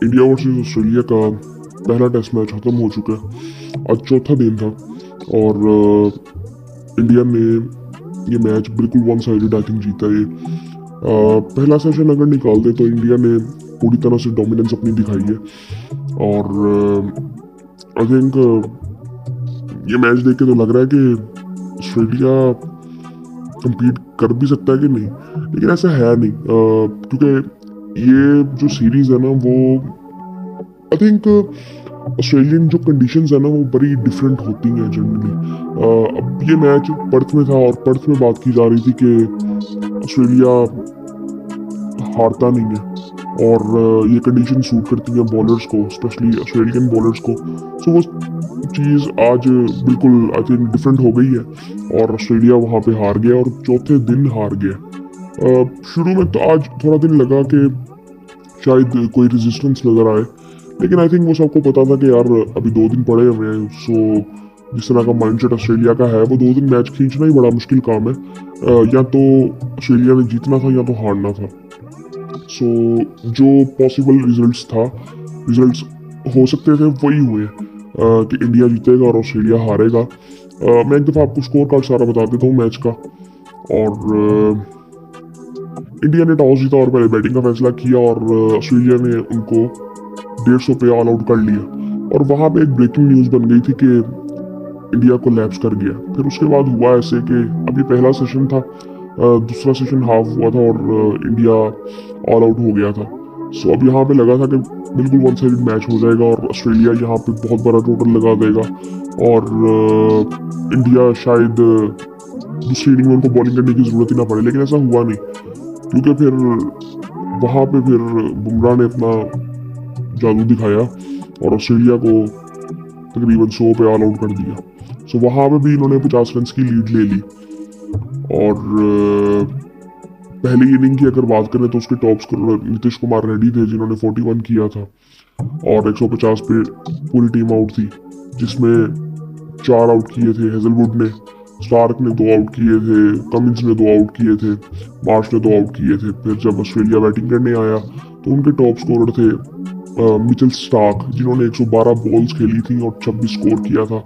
India versus Australia का पहला test match खत्म हो चुका है। आज चौथा दिन था और इंडिया ने ये मैच बिल्कुल वन साइडेड आई थिंक जीता ये। पहला सेशन अगर निकाल दे तो इंडिया ने पूरी तरह से डोमिनेंस अपनी दिखाई है और आई थिंक ये मैच देख के तो लग रहा है कि ऑस्ट्रेलिया compete कर भी सकता है कि नहीं, लेकिन ऐसा है नहीं क्योंकि ये जो सीरीज है ना वो आई थिंक ऑस्ट्रेलियन जो कंडीशंस है ना वो बड़ी डिफरेंट होती हैं जनरली। अब ये मैच पर्थ में था और पर्थ में बात की जा रही थी कि ऑस्ट्रेलिया हारता नहीं है और ये कंडीशन सूट करती है बॉलर्स को, स्पेशली ऑस्ट्रेलियन बॉलर्स को। सो वो चीज़ आज बिल्कुल आई थिंक डिफरेंट हो गई है और ऑस्ट्रेलिया वहाँ पे हार गया और चौथे दिन हार गया। शुरू में तो आज थोड़ा दिन लगा कि शायद कोई रेजिस्टेंस नज़र आए, लेकिन आई थिंक वो सबको पता था कि यार अभी 2 दिन पड़े हुए हैं। सो जिस तरह का माइंडसेट ऑस्ट्रेलिया का है वो 2 दिन मैच खींचना ही बड़ा मुश्किल काम है। या तो ऑस्ट्रेलिया ने जीतना था या तो हारना था। सो जो पॉसिबल रिजल्ट्स हो सकते थे वही हुए कि इंडिया जीतेगा और ऑस्ट्रेलिया हारेगा। मैं एक दफ़ा आपको स्कोर कार्ड सारा बता देता हूँ मैच का। और इंडिया ने टॉस जीता और पहले बैटिंग का फैसला किया और ऑस्ट्रेलिया ने उनको 150 पे ऑल आउट कर लिया और वहाँ पे एक ब्रेकिंग न्यूज़ बन गई थी कि इंडिया को लैप्स कर गया। फिर उसके बाद हुआ ऐसे कि अभी पहला सेशन था, दूसरा सेशन हाफ हुआ था और इंडिया ऑल आउट हो गया था। सो अब यहाँ पे लगा था कि बिल्कुल वन साइडेड मैच हो जाएगा और ऑस्ट्रेलिया यहाँ पे बहुत बड़ा टोटल लगा देगा और इंडिया शायद दूसरी इनिंग में उनको बॉलिंग करने की ज़रूरत ही ना पड़े, लेकिन ऐसा हुआ नहीं क्योंकि फिर वहाँ पे फिर बुमराह ने अपना जादू दिखाया और ऑस्ट्रेलिया को तकरीबन 100 पे ऑल आउट कर दिया। सो वहाँ पे भी इन्होंने 50 रन की लीड ले ली और पहली इनिंग की अगर बात करें तो उसके टॉप स्कोरर नीतीश कुमार रेड्डी थे जिन्होंने 41 किया था और 150 पे पूरी टीम आउट थी, जिसमें 4 आउट किए थे हेजलवुड ने, स्टार्क ने 2 आउट किए थे, कमिंस ने 2 आउट किए थे, मार्श ने 2 आउट किए थे। फिर जब ऑस्ट्रेलिया बैटिंग करने आया तो उनके टॉप स्कोरर थे मिचेल स्टार्क जिन्होंने 112 बॉल्स खेली थी और 26 स्कोर किया था।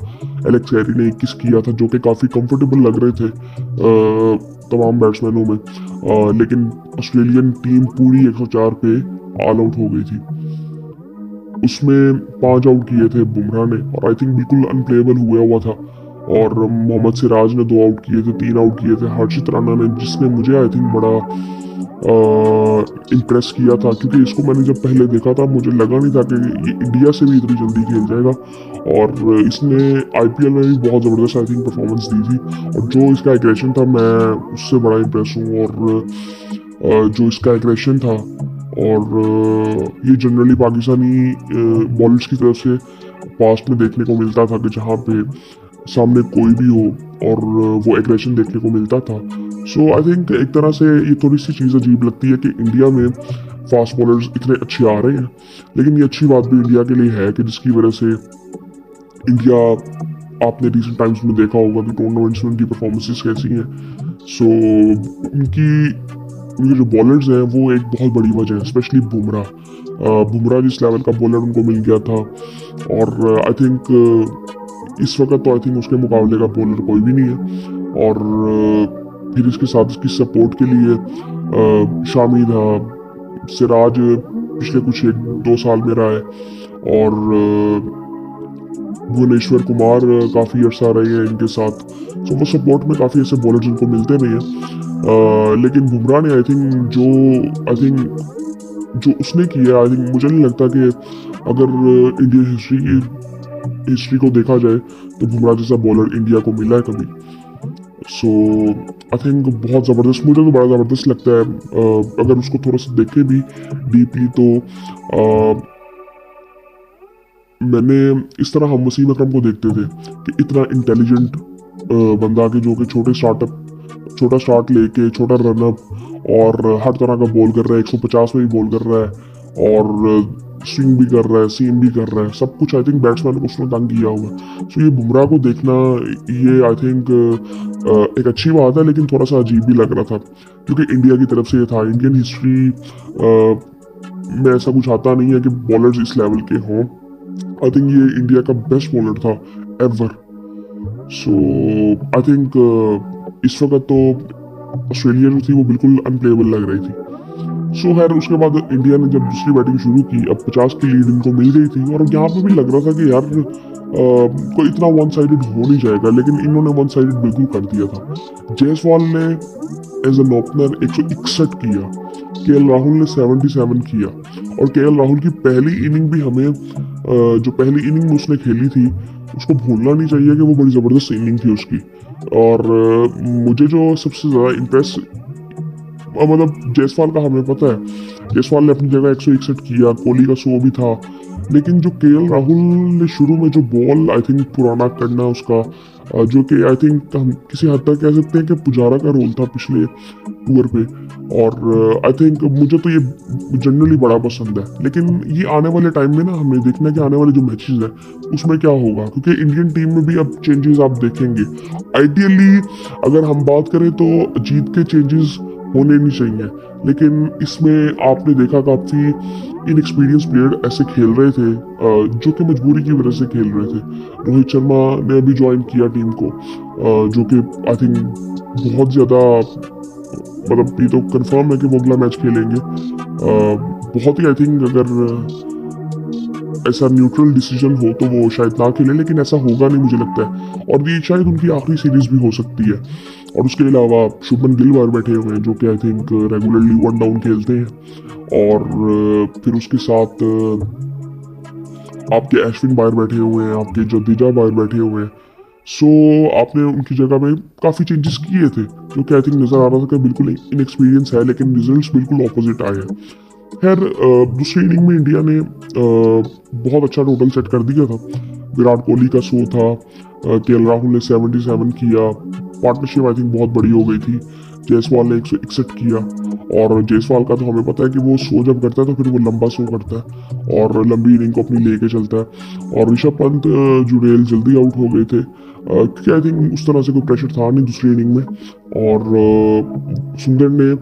एलेक्स हैरी ने 21 किया था जो कि काफ़ी कंफर्टेबल लग रहे थे तमाम बैट्समैनों में। लेकिन ऑस्ट्रेलियन टीम पूरी 104 पे ऑल आउट हो गई थी। उसमें 5 आउट किए थे बुमराह ने और आई थिंक बिल्कुल अनप्लेएबल हुआ था और मोहम्मद सिराज ने 2 आउट किए थे, 3 आउट किए थे हर्षित राणा ने, जिसने मुझे आई थिंक बड़ा इम्प्रेस किया था क्योंकि इसको मैंने जब पहले देखा था मुझे लगा नहीं था कि ये इंडिया से भी इतनी जल्दी खेल जाएगा और इसने आईपीएल में भी बहुत ज़बरदस्त आई थिंक परफॉर्मेंस दी थी और जो इसका एग्रेशन था मैं उससे बड़ा इम्प्रेस हूँ। और जो इसका एग्रेशन था और ये जनरली पाकिस्तानी बॉलर्स की तरफ से पास्ट में देखने को मिलता था कि जहाँ पे सामने कोई भी हो और वो एग्रेशन देखने को मिलता था। सो आई थिंक एक तरह से ये थोड़ी सी चीज़ अजीब लगती है कि इंडिया में फास्ट बॉलर्स इतने अच्छे आ रहे हैं, लेकिन ये अच्छी बात भी इंडिया के लिए है कि जिसकी वजह से इंडिया, आपने रिसेंट टाइम्स में देखा होगा कि टूर्नामेंट्स में उनकी परफॉर्मेंसेस कैसी हैं। सो उनके जो बॉलर्स हैं वो एक बहुत बड़ी वजह है, स्पेशली बुमराह जिस लेवल का बॉलर उनको मिल गया था और आई थिंक इस वक्त तो आई थिंक उसके मुकाबले का बॉलर कोई भी नहीं है। और फिर इसके साथ इसकी सपोर्ट के लिए शामी था, सिराज पिछले कुछ 1-2 साल में रहा है और भुवनेश्वर कुमार काफ़ी अर्सा रहे हैं इनके साथ। सो वो सपोर्ट में काफ़ी ऐसे बॉलर्स इनको मिलते नहीं हैं। लेकिन बुमराह ने आई थिंक जो उसने किया आई थिंक मुझे नहीं लगता कि अगर इंडियन हिस्ट्री को देखा जाए तो बुमराह जैसा बॉलर इंडिया को मिला है कभी। सो आई थिंक बहुत ज़बरदस्त, मुझे तो बड़ा ज़बरदस्त लगता है। अगर उसको थोड़ा सा देखे भी डीपली तो मैंने इस तरह हम वसीम अकरम को देखते थे कि इतना इंटेलिजेंट बंदा कि जो कि छोटा स्टार्ट लेके छोटा रनअप और हर तरह का बॉल कर रहा है, 150 में भी बॉल कर रहा है और स्विंग भी कर रहा है, सीम भी कर रहा है, सब कुछ आई थिंक बैट्समैन को उसने तंग किया हुआ है। सो ये बुमराह को देखना ये आई थिंक एक अच्छी बात है, लेकिन थोड़ा सा अजीब भी लग रहा था क्योंकि इंडिया की तरफ से ये था। इंडियन हिस्ट्री मैं ऐसा कुछ आता नहीं है कि बॉलर्स इस लेवल के हों। आई थिंक ये इंडिया का बेस्ट बॉलर था एवर। सो आई थिंक इस वक्त तो ऑस्ट्रेलिया जो थी वो बिल्कुल अनप्लेएबल लग रही थी। सो खैर उसके बाद इंडिया ने जब दूसरी बैटिंग शुरू की, अब 50 की लीड इनको मिल गई थी और यहाँ पे भी लग रहा था कि यार कोई इतना वन साइडेड हो नहीं जाएगा, लेकिन इन्होंने वन साइडेड बिल्कुल कर दिया था। जायसवाल ने एज एन ओपनर 161 किया, केएल राहुल ने 77 किया, और केएल राहुल की पहली इनिंग भी हमें जो पहली इनिंग उसने खेली थी उसको भूलना नहीं चाहिए कि वो बड़ी ज़बरदस्त इनिंग थी उसकी। और मुझे जो सबसे ज़्यादा इंप्रेस मतलब जायसवाल का हमें पता है, जायसवाल ने अपनी जगह 161 किया, कोहली का 100 भी था, लेकिन जो केएल राहुल ने शुरू में जो बॉल आई थिंक पुराना करना उसका जो कि आई थिंक हम किसी हद तक कह सकते हैं कि पुजारा का रोल था पिछले टूर पे, और आई थिंक मुझे तो ये जनरली बड़ा पसंद है। लेकिन ये आने वाले टाइम में ना हमें देखना है कि आने वाले जो मैचेस है उसमें क्या होगा, क्योंकि इंडियन टीम में भी अब चेंजेस आप देखेंगे। आइडियली अगर हम बात करें तो जीत के चेंजेस होने नहीं चाहिए, लेकिन इसमें आपने देखा काफ़ी इनएक्सपीरियंस प्लेयर ऐसे खेल रहे थे जो कि मजबूरी की वजह से खेल रहे थे। रोहित शर्मा ने अभी ज्वाइन किया टीम को, जो कि आई थिंक बहुत ज़्यादा मतलब ये तो कंफर्म है कि वो अगला मैच खेलेंगे। बहुत ही आई थिंक अगर ऐसा न्यूट्रल डिसीजन हो तो वो शायद ना खेले, लेकिन ऐसा होगा नहीं मुझे लगता है, और ये शायद उनकी आखिरी सीरीज भी हो सकती है। और उसके अलावा शुभमन गिल बाहर बैठे हुए हैं जो कि I think regularly one down खेलते हैं, और फिर उसके साथ आपके अश्विन बाहर बैठे हुए हैं, आपके जडेजा बाहर बैठे हुए हैं। सो आपने उनकी जगह में काफ़ी चेंजेस किए थे जो कि आई थिंक नज़र आ रहा था कि बिल्कुल इनएक्सपीरियंस है, लेकिन रिजल्ट्स बिल्कुल ऑपोजिट आए हैं। खैर दूसरी इनिंग में इंडिया ने बहुत अच्छा टोटल सेट कर दिया था। विराट कोहली का 100 था, केएल राहुल ने 77 किया, पार्टनरशिप आई थिंक बहुत बड़ी हो गई थी। जायसवाल ने 161 किया, और जायसवाल का तो हमें पता है कि वो 100 जब करता है तो फिर वो लंबा 100 करता है और लंबी इनिंग को अपनी लेके चलता है। और ऋषभ पंत जुड़ेल जल्दी आउट हो गए थे क्योंकि आई थिंक उस तरह से कोई प्रेशर था नहीं दूसरी इनिंग में, और सुंदर ने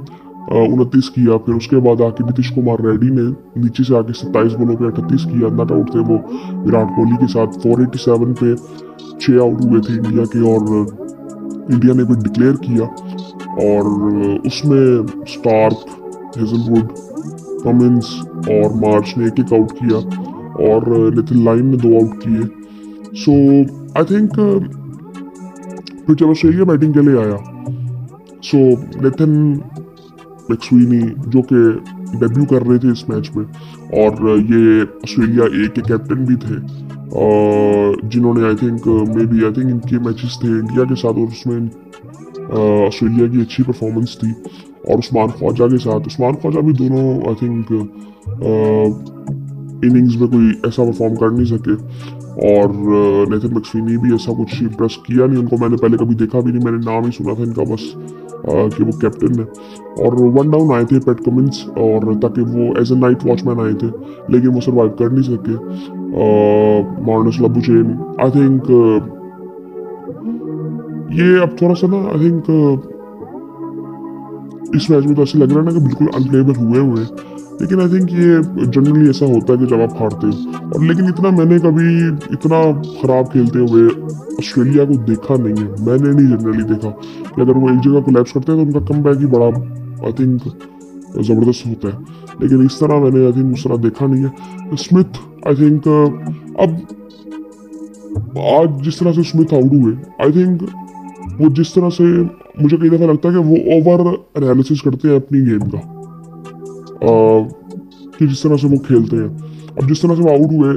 29 किया। फिर उसके बाद आके नीतीश कुमार रेड्डी ने नीचे से आके 27 बॉलों पे 38 किया, नॉट आउट थे वो विराट कोहली के साथ। 487 पे 6 आउट हुए थे इंडिया के, और इंडिया ने भी डिक्लेयर किया, और उसमें स्टार्क, हेजलवुड, कमिंस और मार्च ने एक आउट किया, और नितिन लाइन ने 2 आउट किए। सो आई थिंक फिर जब ऑस्ट्रेलिया बैटिंग के लिए आया, सो नितिन मैक्सवेनी जो कि डेब्यू कर रहे थे इस मैच में, और ये ऑस्ट्रेलिया ए के कैप्टन भी थे, जिन्होंने आई थिंक इनके मैचेस थे इंडिया के साथ, और उसमें ऑस्ट्रेलिया की अच्छी परफॉर्मेंस थी। और उस्मान ख्वाजा के साथ, उस्मान ख्वाजा भी दोनों आई थिंक इनिंग्स में कोई ऐसा परफॉर्म कर नहीं सके, और नेथन मैक्सवेनी भी ऐसा कुछ इम्प्रेस किया नहीं। उनको मैंने पहले कभी देखा भी नहीं, मैंने नाम ही सुना था इनका बस कि वो कैप्टन है। और वन डाउन आए थे पैट कमिंस, और ताकि वो एज ए नाइट वॉचमैन आए थे, लेकिन वो सर्वाइव कर नहीं सके। मार्नस लाबुशेन आई थिंक ये अब थोड़ा सा ना आई थिंक इस मैच में तो ऐसे लग रहा है ना कि बिल्कुल अनप्लेएबल हुए हैं, लेकिन आई थिंक ये जनरली ऐसा होता है कि जब आप हारते हो। और लेकिन इतना मैंने कभी इतना ख़राब खेलते हुए ऑस्ट्रेलिया को देखा नहीं है, मैंने नहीं जनरली देखा कि अगर वो एक जगह कोलैप्स करते हैं तो उनका कमबैक ही बड़ा आई थिंक ज़बरदस्त होता है, लेकिन इस तरह मैंने आई थिंक उस तरह देखा नहीं है। स्मिथ आई थिंक अब आज जिस तरह से स्मिथ आउट हुए, आई थिंक वो जिस तरह से मुझे कई दफ़ा लगता है कि वो ओवर एनालिसिस करते हैं अपनी गेम का, कि जिस तरह से वो खेलते हैं। अब जिस तरह से वो आउट हुए,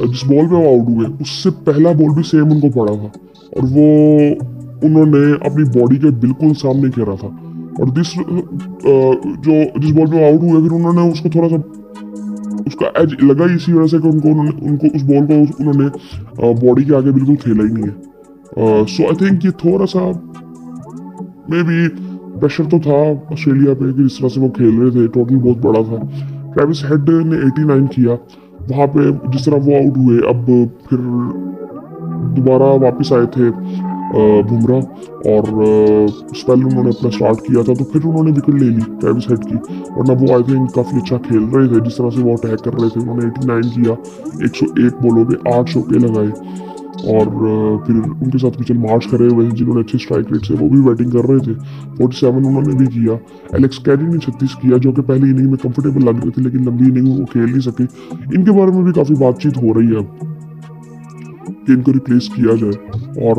जिस बॉल पे वो आउट हुए उससे पहला बॉल भी सेम उनको पड़ा था, और वो उन्होंने अपनी बॉडी के बिल्कुल सामने खेला था, और जिस बॉल पे आउट हुए फिर उन्होंने उसको थोड़ा सा उसका एज लगा इसी वजह से कि उनको उस बॉल को उन्होंने बॉडी के आगे बिल्कुल खेला ही नहीं है। सो आई थिंक ये थोड़ा सा मे बी प्रेशर तो था ऑस्ट्रेलिया पे कि जिस तरह से वो खेल रहे थे, टोटल बहुत बड़ा था। ट्रेविस हेड ने 89 किया, वहाँ पे जिस तरह वो आउट हुए, अब फिर दोबारा वापस आए थे बुमराह, और स्पेल उन्होंने अपना स्टार्ट किया था तो फिर उन्होंने विकेट ले ली ट्रेविस हेड की, वरना वो आई थिंक काफ़ी अच्छा खेल रहे थे जिस तरह से वो अटैक कर रहे थे। उन्होंने 89 किया, 101 बॉलों पे 8 चौके लगाए, और फिर उनके साथ मिचेल मार्श खड़े हुए थे जिन्होंने अच्छी स्ट्राइक रेट से वो भी बैटिंग कर रहे थे, 47 उन्होंने भी किया। एलेक्स कैरी ने 36 किया, जो कि पहली इनिंग में कंफर्टेबल लग रहे थे लेकिन लंबी इनिंग में वो खेल नहीं सके। इनके बारे में भी काफ़ी बातचीत हो रही है कि इनको रिप्लेस किया जाए, और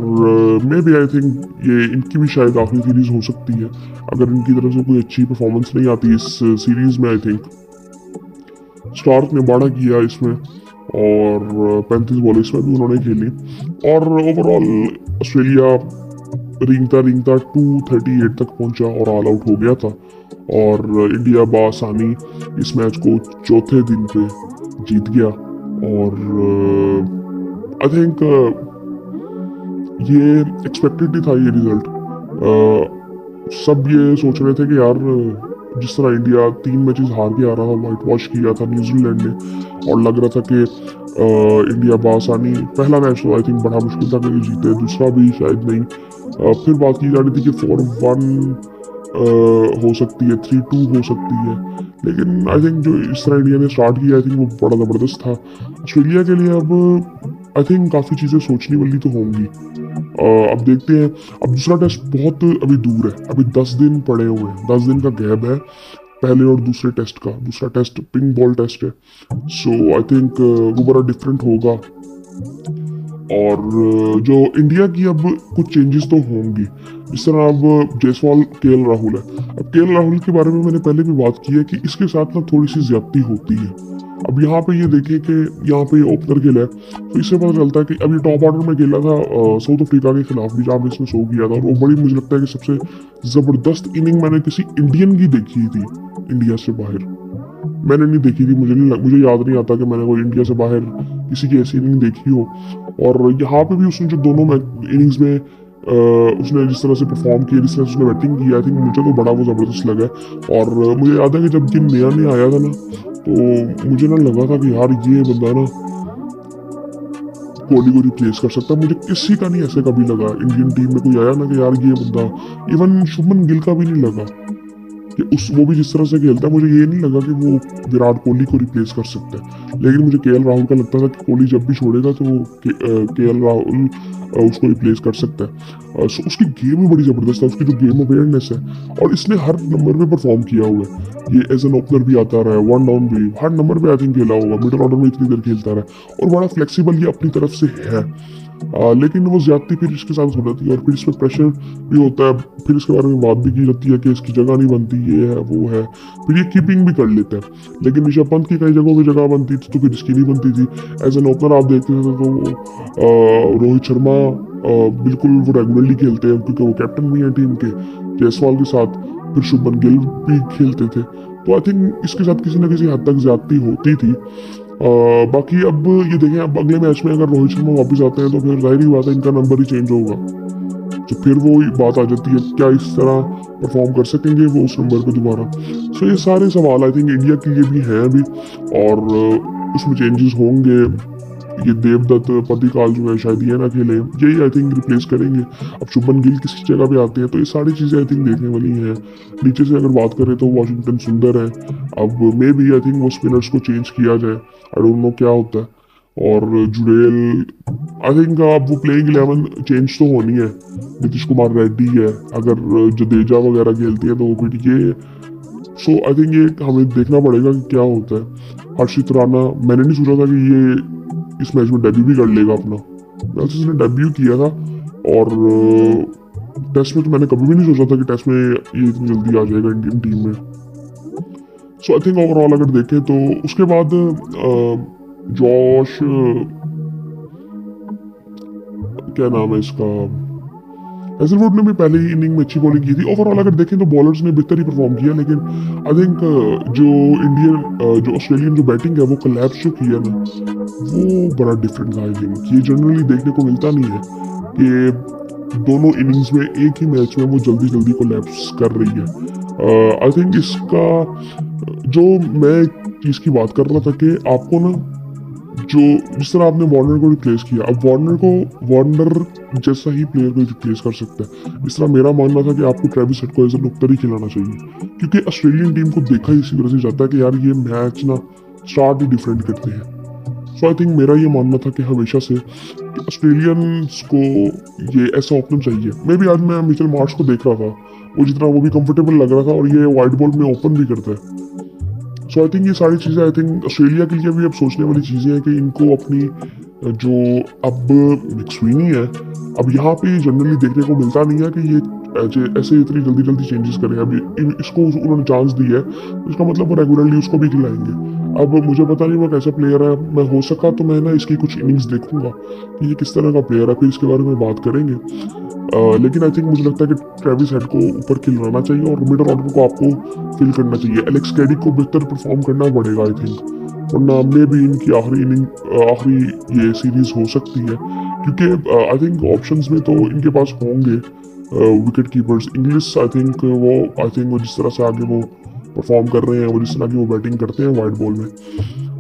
मे बी आई थिंक ये इनकी भी शायद आखिरी सीरीज हो सकती है अगर इनकी तरफ से कोई अच्छी परफॉर्मेंस नहीं आती इस सीरीज में। आई थिंक स्टार्क ने बड़ा किया इसमें, और 35 बॉल इसमें भी उन्होंने खेली, और ओवरऑल ऑस्ट्रेलिया रिंगता रिंगता 238 तक पहुंचा और ऑल आउट हो गया था, और इंडिया बासानी इस मैच को चौथे दिन पे जीत गया। और आई थिंक ये एक्सपेक्टेड ही था ये रिजल्ट। सब ये सोच रहे थे कि यार जिस तरह इंडिया 3 मैचेस हार के आ रहा था, वाइट वॉश किया था न्यूजीलैंड ने, और लग रहा था कि इंडिया बासानी, पहला मैच तो आई थिंक बड़ा मुश्किल था कि जीते, दूसरा भी शायद नहीं। फिर बात की जा रही थी कि 4-1 हो सकती है, 3-2 हो सकती है, लेकिन आई थिंक जो इस तरह इंडिया ने स्टार्ट किया आई थिंक वो बड़ा ज़बरदस्त था ऑस्ट्रेलिया के लिए। अब आई थिंक काफ़ी चीज़ें सोचने वाली तो होंगी। अब देखते हैं। अब दूसरा टेस्ट बहुत अभी दूर है, अभी 10 दिन पड़े हुए हैं, 10 दिन का गैप है पहले और दूसरे टेस्ट का। दूसरा टेस्ट पिंक बॉल टेस्ट है, सो आई थिंक वो बड़ा डिफरेंट होगा। और जो इंडिया की अब कुछ चेंजेस तो होंगी, जिस तरह अब जायसवाल केएल राहुल है। अब केएल राहुल के बारे में मैंने पहले भी बात की है कि इसके साथ ना थोड़ी सी ज्यादती होती है। अब यहाँ पे ये देखिए कि यहाँ पे ओपनर खेला है तो इससे पता चलता है कि अभी टॉप ऑर्डर में खेला था साउथ अफ्रीका के खिलाफ भी, जहाँ पे इसने शो किया था, और वो बड़ी मुझे लगता है कि सबसे जबरदस्त इनिंग मैंने किसी इंडियन की देखी थी इंडिया से बाहर। मैंने नहीं देखी थी, मुझे याद नहीं आता कि मैंने कोई इंडिया से बाहर किसी की ऐसी इनिंग देखी हो। और यहाँ पे भी उसने जो दोनों इनिंग्स में उसने जिस तरह से परफॉर्म किया, जिस तरह से उसने बैटिंग की, आई थिंक मुझे तो बड़ा वो ज़बरदस्त लगा। और मुझे याद है कि जब ये नया नया आया था ना, तो मुझे ना लगा था कि यार ये बंदा ना कोहली को रिप्लेस कर सकता है। मुझे किसी का नहीं ऐसे कभी लगा इंडियन टीम में कोई आया ना कि यार ये बंदा, इवन शुभमन गिल का भी नहीं लगा कि वो भी जिस तरह से खेलता है, मुझे ये नहीं लगा कि वो विराट कोहली को रिप्लेस कर सकता है। लेकिन मुझे केएल राहुल का लगता था कि कोहली जब भी छोड़ेगा तो वो केएल राहुल उसको रिप्लेस कर सकता है। सो उसकी गेम भी बड़ी ज़बरदस्त है, उसकी जो गेम अवेयरनेस है, और इसने हर नंबर पे परफॉर्म किया हुआ है। ये एज एन ओपनर भी आता रहा है, वन डाउन भी, हर नंबर पे आई थिंक खेला होगा, मिडिल ऑर्डर में इतनी देर खेलता रहा, और बड़ा फ्लेक्सिबल ये अपनी तरफ से है। लेकिन वो ज्यादती फिर इसके साथ हो जाती है, और फिर इस पर प्रेशर भी होता है, फिर इसके बारे में बात भी की जाती है कि इसकी जगह नहीं बनती, ये है वो है, फिर ये कीपिंग भी कर लेता है। लेकिन ऋषभ पंत की कई जगहों पर जगह बनती थी तो फिर इसकी नहीं बनती थी। एज एन ओपनर आप देखते थे तो रोहित शर्मा बिल्कुल वो रेगुलरली खेलते हैं क्योंकि वो कैप्टन भी हैं टीम के जायसवाल के साथ, फिर शुभमन गिल भी खेलते थे। तो आई थिंक इसके साथ किसी न किसी हद तक ज्यादती होती थी। बाकी अब ये देखें, अब अगले मैच में अगर रोहित शर्मा वापस आते हैं तो फिर जाहिर ही बात है इनका नंबर ही चेंज होगा। तो फिर वो बात आ जाती है क्या इस तरह परफॉर्म कर सकेंगे वो उस नंबर पे दोबारा। सो ये सारे सवाल आई थिंक इंडिया के लिए भी हैं अभी, और उसमें चेंजेस होंगे। ये देवदत्त पतिकाल जो है शायद ये ना खेले, यही आई थिंक रिप्लेस करेंगे। अब शुभमन गिल किसी जगह पे आते हैं तो ये सारी चीज़ें आई थिंक देखने वाली हैं। नीचे से अगर बात करें तो वॉशिंगटन सुंदर है, अब मे बी आई थिंक वो स्पिनर्स को चेंज किया जाए, आई डोंट नो क्या होता है। और जुड़ेल आई थिंक अब वो प्लेइंग 11 चेंज तो होनी है, नीतीश कुमार रेड्डी है, अगर जडेजा वगैरह खेलती है तो वो भी ये। सो आई थिंक ये हमें देखना पड़ेगा कि क्या होता है। हर्षित राणा, मैंने नहीं सोचा था कि ये इस मैच में डेब्यू भी कर लेगा अपना, वैसे इसने डेब्यू किया था, और टेस्ट में तो मैंने कभी भी नहीं सोचा था कि टेस्ट में ये इतनी जल्दी आ जाएगा इंडियन टीम में। सो आई थिंक ओवरऑल अगर देखें तो उसके बाद जॉश, क्या नाम है इसका, हेजलवुड ने भी पहली इनिंग में अच्छी बॉलिंग की थी। ओवरऑल अगर देखें तो बॉलर्स ने बेहतर ही परफॉर्म किया, लेकिन आई थिंक जो ऑस्ट्रेलियन जो बैटिंग है वो कोलैप्स जो किया ना, वो बड़ा डिफरेंट था। आई थिंक ये जनरली देखने को मिलता नहीं है कि दोनों इनिंग्स में एक ही मैच में वो जल्दी जल्दी कोलैप्स कर रही है। आई थिंक इसका जो मैं चीज़ की बात कर रहा था कि आपको ना जो जिस तरह आपने वार्नर को रिप्लेस किया, अब वार्नर जैसा ही प्लेयर को रिप्लेस कर सकता है। इस तरह मेरा मानना था कि आपको ट्रेविस हेड को एज ए नुक्तर ही खिलाना चाहिए, क्योंकि ऑस्ट्रेलियन टीम को देखा ही इसी तरह से जाता है कि यार ये मैच ना स्टार्ट ही डिफरेंट करते हैं। सो आई थिंक मेरा ये मानना था कि हमेशा से कि ऑस्ट्रेलियंस को ये ऐसा ओपनर चाहिए। मे भी आज मैं मिचेल मार्श को देख रहा था, वो जितना वो भी कंफर्टेबल लग रहा था और ये वाइड बॉल में ओपन भी करता है। सो आई थिंक ये सारी चीज़ें आई थिंक ऑस्ट्रेलिया के लिए भी अब सोचने वाली चीज़ें हैं कि इनको अपनी जो अब मैक्सवेनी है, अब यहाँ पे जनरली देखने को मिलता नहीं है कि ये ऐसे इतनी जल्दी जल्दी चेंजेस करें। अब इसको उन्होंने चांस दी है, इसका मतलब वो रेगुलरली उसको भी खिलाएंगे। अब मुझे पता नहीं वो कैसा प्लेयर है, मैं हो सका तो मैं ना इसकी कुछ इनिंग्स देखूंगा कि ये किस तरह का प्लेयर है, फिर इसके बारे में बात करेंगे। लेकिन आई थिंक मुझे लगता है कि ट्रेविस हेड को ऊपर खिलाना चाहिए और मिडल ऑर्डर को आपको फिल करना चाहिए। एलेक्स कैडी को बेहतर परफॉर्म करना पड़ेगा आई थिंक, वरना मे भी इनकी आखिरी ये सीरीज हो सकती है, क्योंकि आई थिंक ऑप्शंस में तो इनके पास होंगे wicket keepers. English I think वो जिस तरह से आगे वो परफॉर्म कर रहे हैं, वो जिस तरह की वो बैटिंग करते हैं वाइड बॉल में,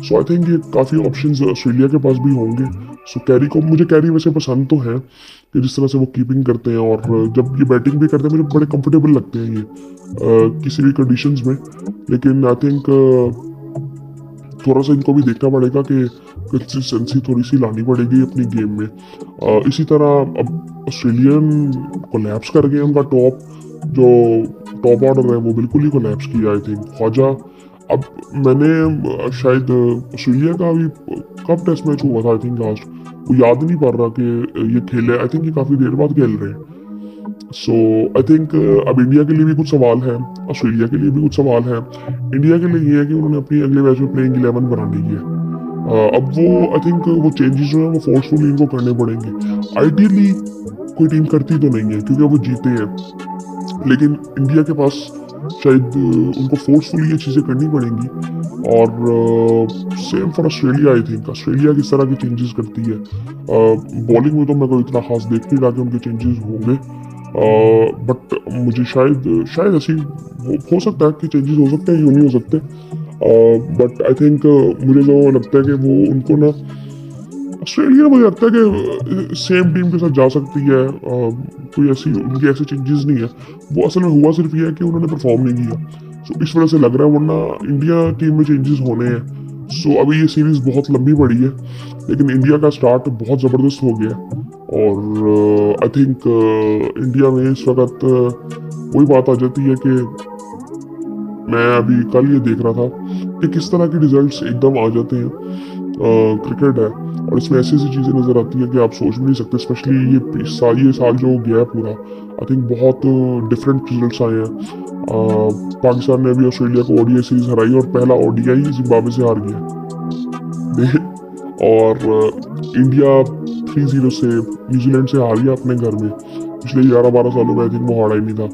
सो आई थिंक ये काफ़ी ऑप्शंस ऑस्ट्रेलिया के पास भी होंगे। सो कैरी को, मुझे कैरी वैसे पसंद तो है कि जिस तरह से वो कीपिंग करते हैं और जब ये बैटिंग भी करते हैं मुझे बड़े कंफर्टेबल लगते हैं ये किसी भी कंडीशंस में। लेकिन आई थिंक थोड़ा सा इनको भी देखना पड़ेगा कि कंसिस्टेंसी थोड़ी सी लानी पड़ेगी अपनी गेम में। इसी तरह अब ऑस्ट्रेलियन कोलैप्स कर गए, उनका टॉप ऑर्डर है वो बिल्कुल ही कोलैप्स किया आई थिंक। ख्वाजा, अब मैंने शायद ऑस्ट्रेलिया का अभी कब टेस्ट मैच हुआ था आई थिंक लास्ट, वो याद नहीं पड़ रहा कि ये खेले, आई थिंक ये काफ़ी देर बाद खेल रहे हैं। सो आई थिंक अब इंडिया के लिए भी कुछ सवाल है, ऑस्ट्रेलिया के लिए भी कुछ सवाल है। इंडिया के लिए ये है कि उन्होंने अपनी अगले मैच में प्लेइंग 11 बनानी है। अब वो आई थिंक वो चेंजेस जो है वो फोर्सफुली इनको करने पड़ेंगे। आइडियली कोई टीम करती तो नहीं है क्योंकि वो जीते हैं, लेकिन इंडिया के पास शायद उनको फोर्सफुली ये चीज़ें करनी पड़ेंगी। और same for Australia, I think Australia किस तरह की चेंजेस करती है। बॉलिंग में तो मैं कोई इतना खास देख नहीं रहा कि उनके चेंजेस होंगे, बट मुझे शायद ऐसी हो सकता है कि चेंजेस हो सकते हैं, यूँ नहीं हो सकते। बट आई थिंक मुझे जो लगता है कि वो उनको ना ऑस्ट्रेलिया, मुझे लगता है कि सेम टीम के साथ जा सकती है। कोई ऐसी उनकी ऐसे चेंजेस नहीं है। वो असल में हुआ सिर्फ ये है कि उन्होंने परफॉर्म नहीं किया, सो इस वजह से लग रहा है, वरना इंडिया टीम में चेंजेस होने हैं। सो अभी ये सीरीज बहुत लंबी पड़ी है, लेकिन इंडिया का स्टार्ट बहुत ज़बरदस्त हो गया। और आई थिंक इंडिया में इस वक्त वही बात आ जाती है कि मैं अभी कल ये देख रहा था कि किस तरह के रिजल्ट्स एकदम आ जाते हैं। क्रिकेट है और इसमें ऐसी ऐसी चीज़ें नज़र आती हैं कि आप सोच भी नहीं सकते। स्पेशली ये साल जो गया है पूरा, आई थिंक बहुत डिफरेंट रिजल्ट्स आए हैं। पाकिस्तान ने अभी ऑस्ट्रेलिया को ओडीआई सीरीज हराई और पहला ओडीआई जिम्बाब्वे से हार गया। और इंडिया 3-0 से न्यूजीलैंड से हार गया अपने घर में। पिछले 11-12 सालों में आई थिंक वो हारा ही नहीं था।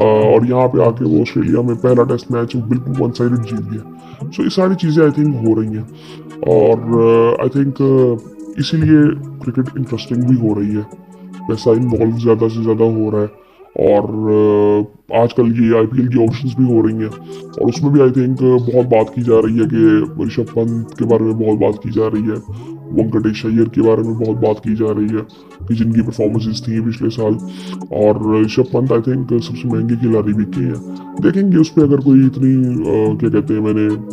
और यहाँ पे आके वो ऑस्ट्रेलिया में पहला टेस्ट मैच बिल्कुल वन साइडेड जीत गया। सो ये सारी चीज़ें आई थिंक हो रही हैं और आई थिंक इसीलिए क्रिकेट इंटरेस्टिंग भी हो रही है, पैसा इन्वॉल्व ज़्यादा से ज़्यादा हो रहा है। और आजकल ये आईपीएल की ऑप्शंस भी हो रही हैं और उसमें भी आई थिंक बहुत बात की जा रही है कि ऋषभ पंत के बारे में बहुत बात की जा रही है, वेंकटेश अय्यर के बारे में बहुत बात की जा रही है कि जिनकी परफॉर्मेंसेस थी पिछले साल। और ऋषभ पंत आई थिंक सबसे महंगे खिलाड़ी भी के हैं। देखेंगे उस पर अगर कोई इतनी क्या कहते हैं,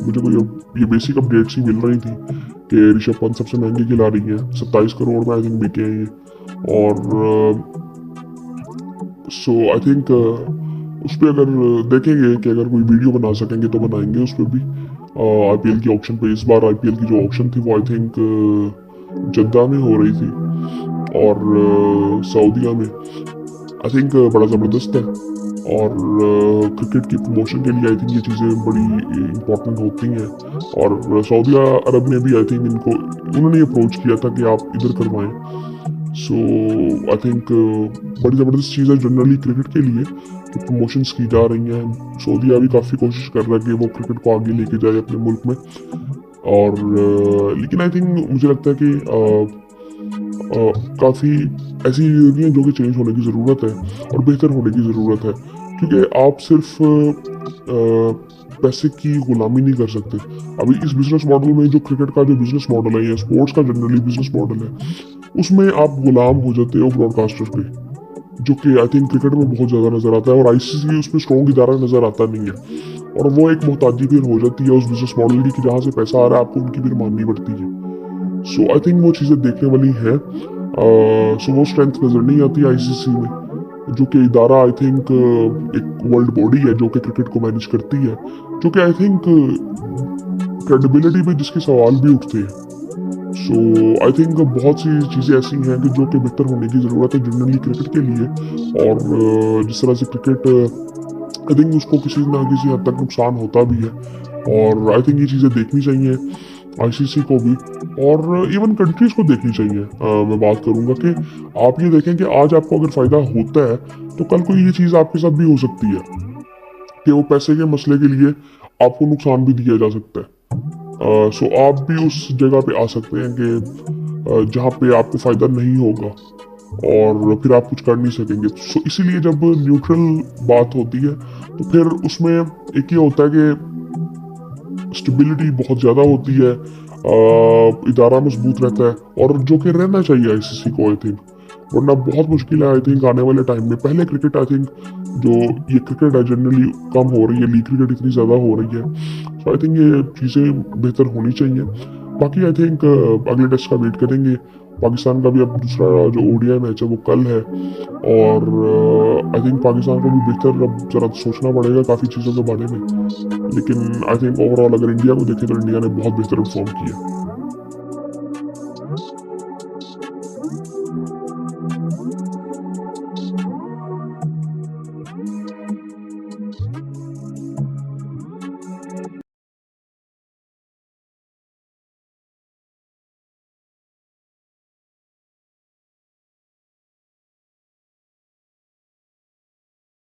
मुझे कोई ये बेसिक अपडेट्स ही मिल रही थी कि ऋषभ पंत सबसे महंगे खिलाड़ी हैं, 27 करोड़ में आई थिंक बिके हैं ये। और सो आई थिंक उस पर अगर देखेंगे कि अगर कोई वीडियो बना सकेंगे तो बनाएंगे उस पर भी। आईपीएल की ऑप्शन पे इस बार आईपीएल की जो ऑप्शन थी वो आई थिंक जद्दा में हो रही थी और सऊदीया में, आई थिंक बड़ा ज़बरदस्त है। और क्रिकेट की प्रमोशन के लिए आई थिंक ये चीज़ें बड़ी इम्पोर्टेंट होती हैं। और सऊदी अरब ने भी आई थिंक उन्होंने अप्रोच किया था कि आप इधर करवाएं। सो आई थिंक बड़ी ज़बरदस्त चीज़ है जनरली क्रिकेट के लिए कि प्रमोशंस की जा रही हैं। सऊदीया भी काफ़ी कोशिश कर रहा है कि वो क्रिकेट को आगे लेके जाए अपने मुल्क में। और लेकिन आई थिंक मुझे लगता है कि काफ़ी ऐसी चीज़ें हैं जो कि चेंज होने की ज़रूरत है और बेहतर होने की ज़रूरत है, क्योंकि आप सिर्फ पैसे की गुलामी नहीं कर सकते। अभी इस बिजनेस मॉडल में जो क्रिकेट का जो बिजनेस मॉडल है या स्पोर्ट्स का जनरली बिजनेस मॉडल है, उसमें आप गुलाम हो जाते हो ब्रॉडकास्टर के, जो कि आई थिंक क्रिकेट में बहुत ज़्यादा नजर आता है, और आईसीसी उसमें स्ट्रॉन्ग इदारा नजर आता नहीं है, और वो एक मोहताजी फिर हो जाती है उस बिजनेस मॉडल की कि जहाँ से पैसा आ रहा है आपको उनकी फिर माननी पड़ती है। सो आई थिंक वो चीज़ें देखने वाली है। सो वो स्ट्रेंथ नजर नहीं आती आईसीसी में, जो कि इदारा आई थिंक एक वर्ल्ड बॉडी है जो कि क्रिकेट को मैनेज करती है, जो कि आई थिंक क्रेडिबिलिटी पे जिसके सवाल भी उठते हैं। सो आई थिंक बहुत सी चीज़ें ऐसी हैं कि जो कि बेहतर होने की ज़रूरत है जनरली क्रिकेट के लिए। और जिस तरह से क्रिकेट आई थिंक उसको किसी ना किसी हद तक नुकसान होता भी है, और आई थिंक ये चीज़ें देखनी चाहिए आईसीसी को भी, और इवन कंट्रीज़ को देखनी चाहिए। मैं बात करूँगा कि आप ये देखें कि आज आपको अगर फ़ायदा होता है तो कल को ये चीज़ आपके साथ भी हो सकती है कि वो पैसे के मसले के लिए आपको नुकसान भी दिया जा सकता है। सो आप भी उस जगह पे आ सकते हैं कि जहाँ पे आपको फ़ायदा नहीं होगा और फिर आप कुछ कर नहीं सकेंगे। सो इसीलिए जब न्यूट्रल बात होती है तो फिर उसमें एक ये होता है कि स्टेबिलिटी बहुत ज़्यादा होती है, इदारा मजबूत रहता है, और जो कि रहना चाहिए आईसीसी को आई थिंक, वरना बहुत मुश्किल है आई थिंक आने वाले टाइम में। पहले क्रिकेट आई थिंक जो ये क्रिकेट है जनरली कम हो रही है, लीग क्रिकेट इतनी ज़्यादा हो रही है, सो आई थिंक ये चीज़ें बेहतर होनी चाहिए। बाकी आई थिंक अगले टेस्ट का वेट करेंगे। पाकिस्तान का भी अब दूसरा जो ओडीआई मैच है वो कल है, और आई थिंक पाकिस्तान को भी बेहतर अब जरा सोचना पड़ेगा काफ़ी चीज़ों के बारे में, लेकिन आई थिंक ओवरऑल अगर इंडिया को देखें तो इंडिया ने बहुत बेहतर परफॉर्म किया।